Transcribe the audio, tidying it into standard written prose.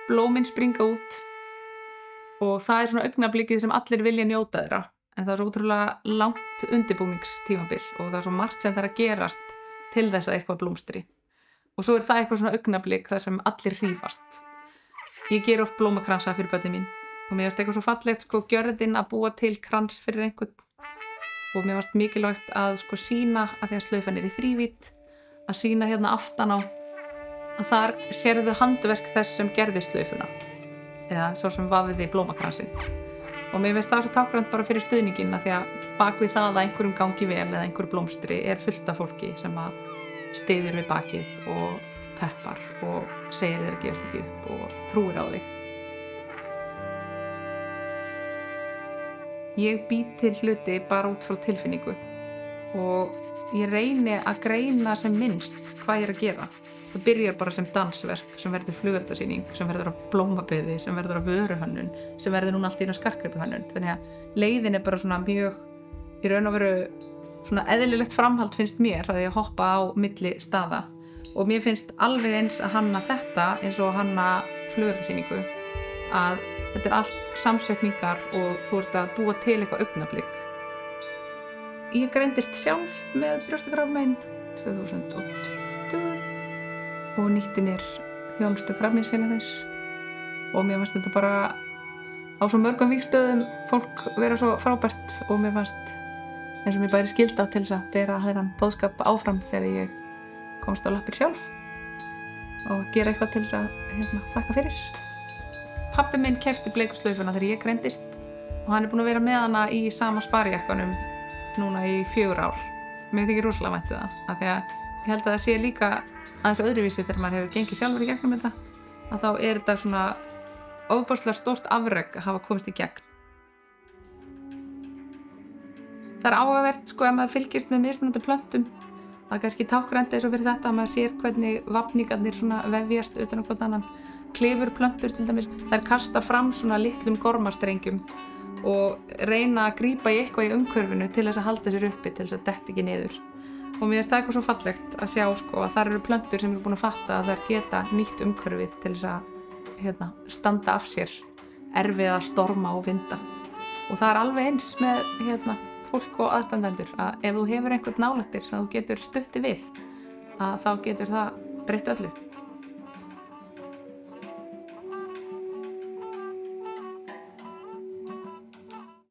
blómin springa út og það svona augnablikið sem allir vilja njóta þeirra, en það svo ótrúlega langt undirbúningstímabil og það svo margt sem þarf að gerast til þess að eitthvað blómstri og svo það eitthvað svona augnablik þar sem allir hrífast. Ég ger oft blómakransa fyrir börnin mín og mér finnst eitthvað svo fallegt gjörðin að búa til krans fyrir einhvern og mér finnst mikilvægt að sýna að því að slaufan í þrívídd, að sýna hérna aftan á að þar sérðu handverk þess sem gerði slaufuna eða sá sem vafiði blómakransinn og mér finnst það svo tákrænt bara fyrir stuðninginn að því að bak við það að einhverjum gangi vel eða einhverjum blómstri fullt af fólki sem að styður við bakið og peppar og segir þér að gefast ekki upp og trúir á þig. Ég bý til hluti bara út frá tilfinningu og ég reyni að greina sem minnst hvað ég að gera. Það byrjar bara sem dansverk, sem verður flugeldasýning, sem verður að blómabeði, sem verður að vöruhönnun, sem verður núna allt í einu skartgripuhönnun. Þannig að leiðin bara svona mjög, í raun og veru svona eðlilegt framhald finnst mér að ég hoppa á milli staða. Og mér finnst alveg eins að hanna þetta eins og hanna flugeldasýningu, að þetta allt samsetningar og þú ert að búa til eitthvað augnablik. Ég greindist sjálf með brjóstakrabbamein 2020 og nýtti mér þjónustu Krabbameinsfélagsins og mér fannst þetta bara á svo mörgum vígstöðum fólk vera svo frábært og mér fannst eins og mér bæri skylda til þess að bera þennan boðskap áfram þegar ég komst á lappir sjálf og gera eitthvað til þess að þakka fyrir. Pabbi minn keypti bleiku slaufuna þegar ég greindist og hann búinn að vera með hana í sama sparijakkanum núna í 4 ár. Mér þykir rosalega vænt það, af því að ég held að það sé líka aðeins öðruvísi þegar maður hefur gengið sjálfur í gegnum þetta, að þá þetta svona ofboðslega stórt afrek að hafa komist í gegn. Það áhugavert ef maður fylgist með mismunandi plöntum, að kannski tákrænt eins og fyrir þetta að maður sér hvernig vafningarnir svona vefjast utan á hvern annan. Klifurplöntur til dæmis, þær kasta fram svona litlum gormastrengjum og reyna að grípa í eitthvað í umhverfinu til þess að halda sér uppi, til þess að detta ekki niður. Og mér finnst það eitthvað svo fallegt að sjá að þar eru plöntur sem eru búin að fatta að þær geta nýtt umhverfið til þess að standa af sér erfiða storma og vinda. Og það alveg eins með fólk og aðstandendur, að ef þú hefur einhvern nálættir sem þú getur stutti við, að þá getur það breytt öllu.